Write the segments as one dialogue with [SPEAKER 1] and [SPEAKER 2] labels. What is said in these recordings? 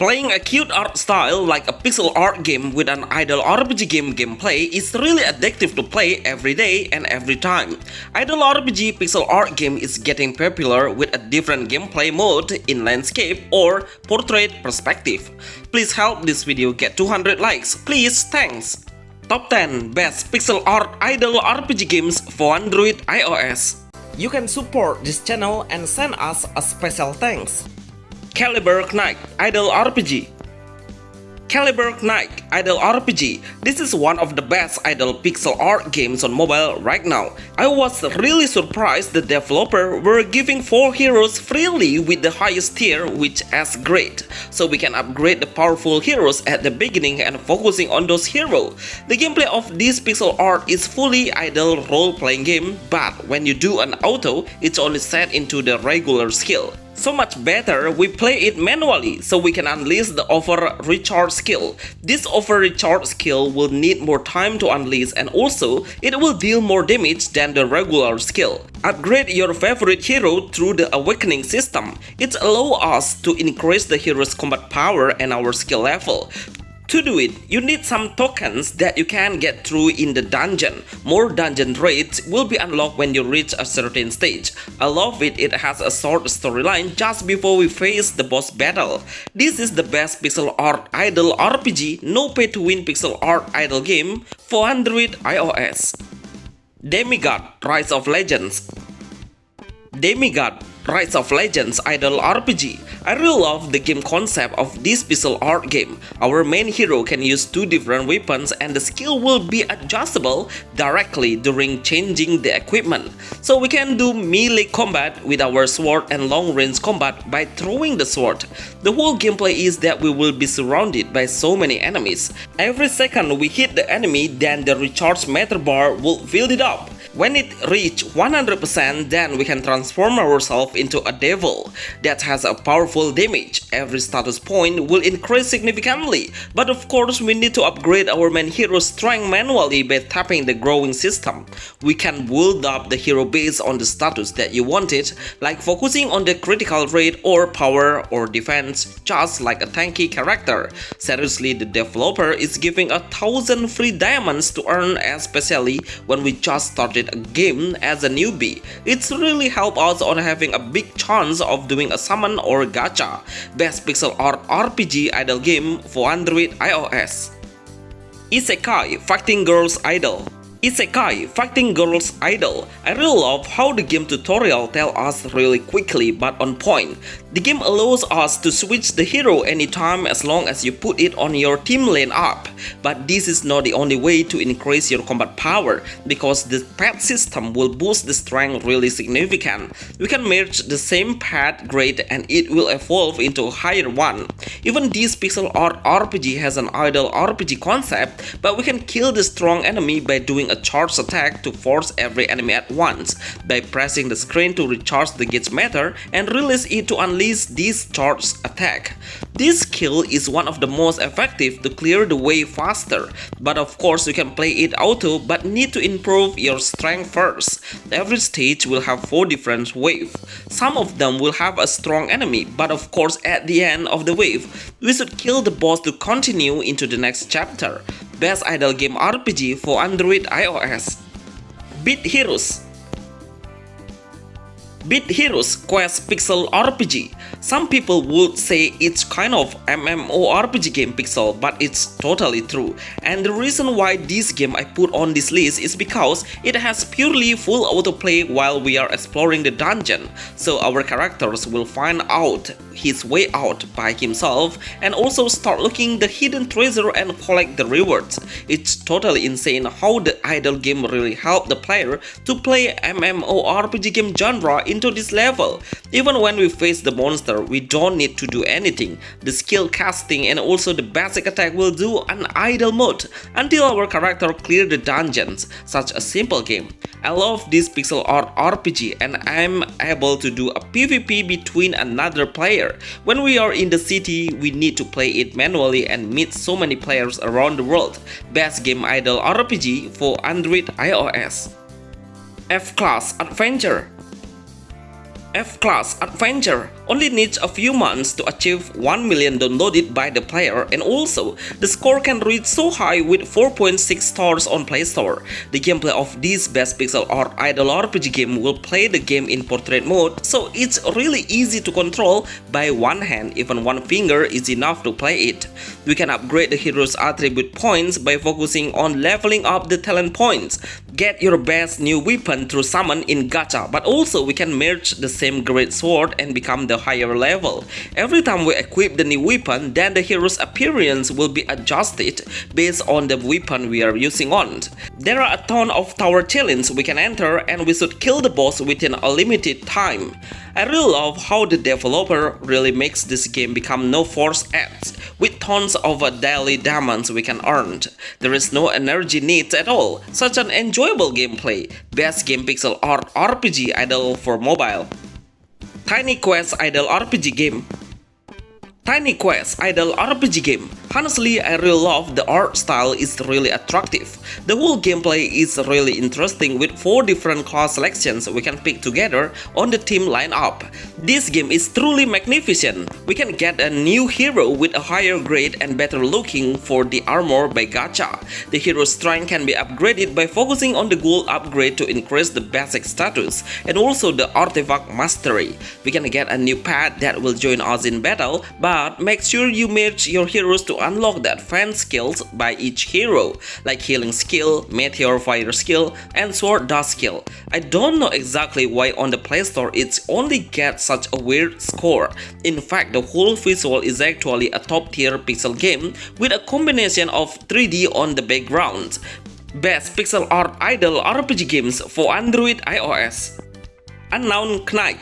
[SPEAKER 1] Playing a cute art style like a pixel art game with an idle RPG game gameplay is really addictive to play every day and every time. Idle RPG pixel art game is getting popular with a different gameplay mode in landscape or portrait perspective. Please help this video get 200 likes, please, thanks. Top 10 Best Pixel Art Idle RPG Games for Android iOS. You can support this channel and send us a special thanks. Caliber Knight Idle RPG. Caliber Knight Idle RPG. This is one of the best idle pixel art games on mobile right now. I was really surprised the developer were giving 4 heroes freely with the highest tier, which is great. So we can upgrade the powerful heroes at the beginning and focusing on those heroes. The gameplay of this pixel art is fully idle role-playing game, but when you do an auto, it's only set into the regular skill. So much better we play it manually so we can unleash the over recharge skill. This over recharge skill will need more time to unleash and also it will deal more damage than the regular skill. Upgrade your favorite hero through the awakening system. It allows us to increase the hero's combat power and our skill level. To do it, you need some tokens that you can get through in the dungeon. More dungeon raids will be unlocked when you reach a certain stage. I love it, it has a short storyline just before we face the boss battle. This is the best pixel art idle RPG, no pay to win pixel art idle game for Android iOS. Demig God Rise of Legends. Demig God Rise of Legends Idle RPG. I really love the game concept of this pixel art game. Our main hero can use 2 different weapons and the skill will be adjustable directly during changing the equipment. So we can do melee combat with our sword and long range combat by throwing the sword. The whole gameplay is that we will be surrounded by so many enemies. Every second we hit the enemy, then the recharge meter bar will fill it up. When it reaches 100%, then we can transform ourselves into a devil that has a powerful damage. Every status point will increase significantly, but of course we need to upgrade our main hero's strength manually by tapping the growing system. We can build up the hero based on the status that you wanted, like focusing on the critical rate or power or defense, just like a tanky character. Seriously, the developer is giving 1,000 free diamonds to earn, especially when we just started a game as a newbie. It's really helped us on having a big chance of doing a summon or gacha. Best pixel art RPG idle game for Android iOS. Isekai Fighting Girls Idol. Isekai Fighting Girls Idol. I really love how the game tutorial tells us really quickly but on point. The game allows us to switch the hero anytime as long as you put it on your team lane up. But this is not the only way to increase your combat power, because the pet system will boost the strength really significant. We can merge the same pet grade and it will evolve into a higher one. Even this pixel art RPG has an idle RPG concept, but we can kill the strong enemy by doing a charge attack to force every enemy at once, by pressing the screen to recharge the gauge meter and release it to unleash this charge attack. This skill is one of the most effective to clear the way faster, but of course you can play it auto but need to improve your strength first. Every stage will have 4 different waves. Some of them will have a strong enemy, but of course at the end of the wave, we should kill the boss to continue into the next chapter. Best idle game RPG for Android iOS. Beat Heroes. Beat Heroes Quest Pixel RPG. Some people would say it's kind of MMORPG game pixel, but it's totally true. And the reason why this game I put on this list is because it has purely full autoplay while we are exploring the dungeon. So our characters will find out his way out by himself and also start looking the hidden treasure and collect the rewards. It's totally insane how the idle game really helped the player to play MMORPG game genre into this level. Even when we face the monster, we don't need to do anything. The skill casting and also the basic attack will do an idle mode until our character clear the dungeons. Such a simple game. I love this pixel art RPG and I'm able to do a PvP between another player. When we are in the city, we need to play it manually and meet so many players around the world. Best game idle RPG for Android iOS. FClass Adventure. FClass Adventure only needs a few months to achieve 1 million downloaded by the player, and also the score can reach so high with 4.6 stars on Play Store. The gameplay of this best pixel art idle RPG game will play the game in portrait mode, so it's really easy to control by one hand. Even one finger is enough to play it. We can upgrade the hero's attribute points by focusing on leveling up the talent points. Get your best new weapon through summon in Gacha, but also we can merge the same great sword and become the higher level. Every time we equip the new weapon, then the hero's appearance will be adjusted based on the weapon we are using on. There are a ton of tower challenges we can enter, and we should kill the boss within a limited time. I really love how the developer really makes this game become no force ads, with tons of daily diamonds we can earn. There is no energy needs at all, such an enjoyable gameplay. Best game pixel art RPG idle for mobile. Tiny Quest idle RPG game. Tiny Quest idle RPG game. Honestly, I really love the art style, is really attractive. The whole gameplay is really interesting with 4 different class selections we can pick together on the team lineup. This game is truly magnificent. We can get a new hero with a higher grade and better looking for the armor by Gacha. The hero's strength can be upgraded by focusing on the gold upgrade to increase the basic status, and also the artifact mastery. We can get a new pet that will join us in battle, but make sure you merge your heroes to unlock the advanced skills by each hero, like healing skill, meteor fire skill, and sword dust skill. I don't know exactly why on the Play Store it's only gets such a weird score. In fact, the whole visual is actually a top tier pixel game with a combination of 3D on the background. Best pixel art idle RPG games for Android iOS. Unknown Knight.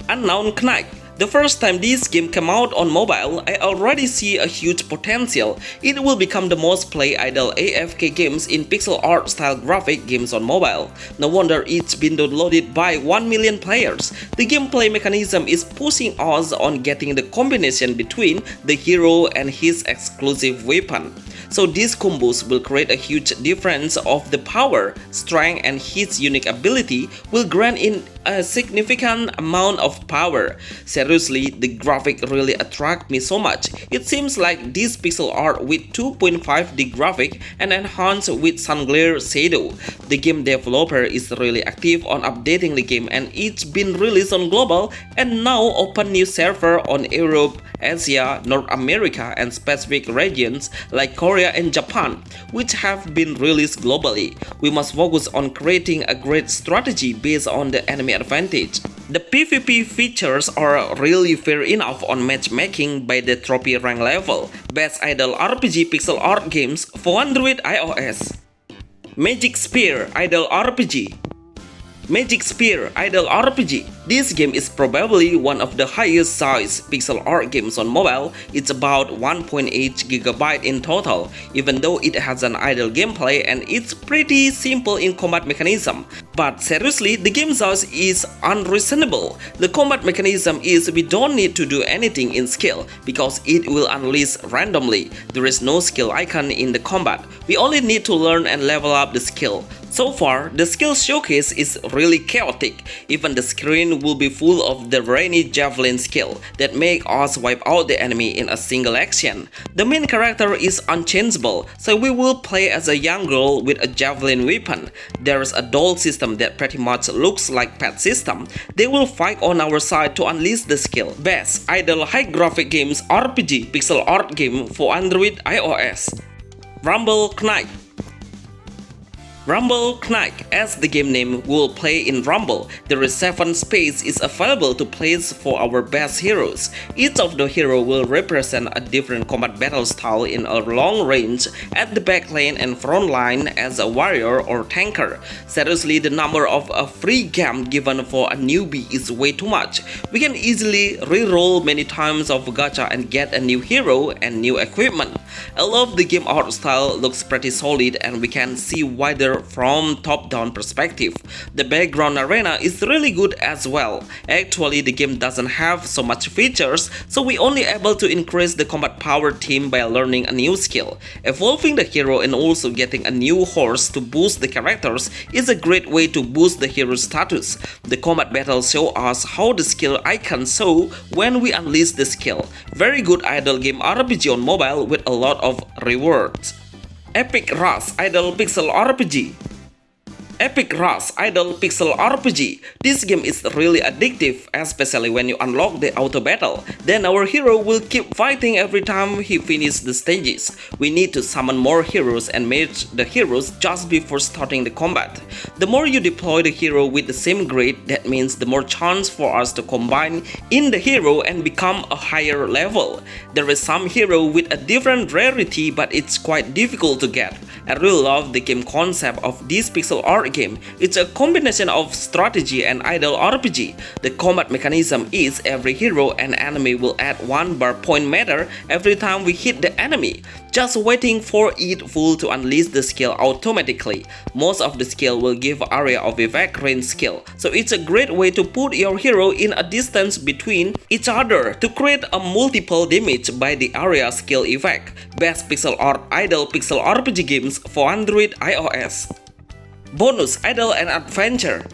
[SPEAKER 1] Unknown Knight. The first time this game came out on mobile, I already see a huge potential. It will become the most played idle AFK games in pixel art style graphic games on mobile. No wonder it's been downloaded by 1 million players. The gameplay mechanism is pushing us on getting the combination between the hero and his exclusive weapon. So these combos will create a huge difference of the power, strength, and his unique ability will grant in a significant amount of power. Seriously, the graphic really attract me so much. It seems like this pixel art with 2.5D graphic and enhanced with sun glare shadow. The game developer is really active on updating the game, and it's been released on global and now open new server on Europe, Asia, North America, and specific regions like Korea and Japan, which have been released globally. We must focus on creating a great strategy based on the enemy advantage. The PvP features are really fair enough on matchmaking by the trophy rank level. Best idle RPG pixel art games for Android iOS. Magic Spear idle RPG. Magic Spear idle RPG. This game is probably one of the highest size pixel art games on mobile. It's about 1.8 GB in total, even though it has an idle gameplay and it's pretty simple in combat mechanism. But seriously, the game size is unreasonable. The combat mechanism is we don't need to do anything in skill because it will unleash randomly. There is no skill icon in the combat. We only need to learn and level up the skill. So far, the skill showcase is really chaotic. Even the screen will be full of the rainy javelin skill that make us wipe out the enemy in a single action. The main character is unchangeable, so we will play as a young girl with a javelin weapon. There is a doll system that pretty much looks like pet system. They will fight on our side to unleash the skill. Best idle high graphic games RPG pixel art game for Android iOS. Rumble Knight. Rumble Knight, as the game name, will play in Rumble. There is 7 space is available to place for our best heroes. Each of the hero will represent a different combat battle style in a long range at the back lane and front line as a warrior or tanker. Seriously, the number of a free game given for a newbie is way too much. We can easily reroll many times of gacha and get a new hero and new equipment. I love the game art style, looks pretty solid, and we can see wider shooter from top-down perspective. The background arena is really good as well. Actually, the game doesn't have so much features, so we only able to increase the combat power team by learning a new skill. Evolving the hero and also getting a new horse to boost the characters is a great way to boost the hero's status. The combat battles show us how the skill icons show when we unleash the skill. Very good idle game RPG on mobile with a lot of rewards. Epic Rush Idle Pixel RPG. Epic Rush Idle Pixel RPG. This game is really addictive, especially when you unlock the auto battle. Then our hero will keep fighting every time he finishes the stages. We need to summon more heroes and match the heroes just before starting the combat. The more you deploy the hero with the same grade, that means the more chance for us to combine in the hero and become a higher level. There is some hero with a different rarity, but it's quite difficult to get. I really love the game concept of this pixel art game. It's a combination of strategy and idle RPG. The combat mechanism is every hero and enemy will add 1 bar point meter every time we hit the enemy, just waiting for it full to unleash the skill automatically. Most of the skill will give area of effect range skill, so it's a great way to put your hero in a distance between each other to create a multiple damage by the area skill effect. Best pixel art idle pixel RPG games for Android iOS. Bonus Idle and Adventure.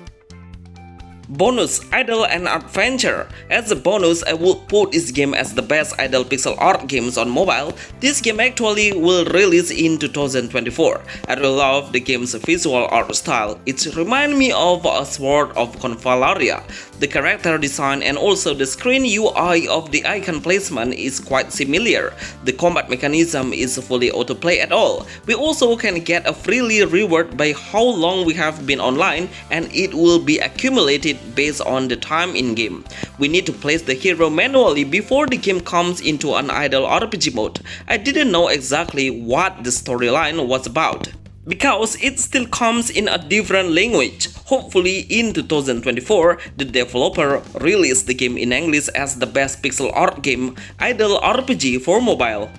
[SPEAKER 1] Bonus Idle and Adventure. As a bonus, I would put this game as the best idle pixel art games on mobile. This game actually will release in 2024. I really love the game's visual art style. It reminds me of a Sword of Convalaria. The character design and also the screen UI of the icon placement is quite similar. The combat mechanism is fully autoplay at all. We also can get a freely reward by how long we have been online, and it will be accumulated based on the time in game. We need to place the hero manually before the game comes into an idle RPG mode. I didn't know exactly what the storyline was about, because it still comes in a different language. Hopefully in 2024, the developer release the game in English as the best pixel art game idle RPG for mobile.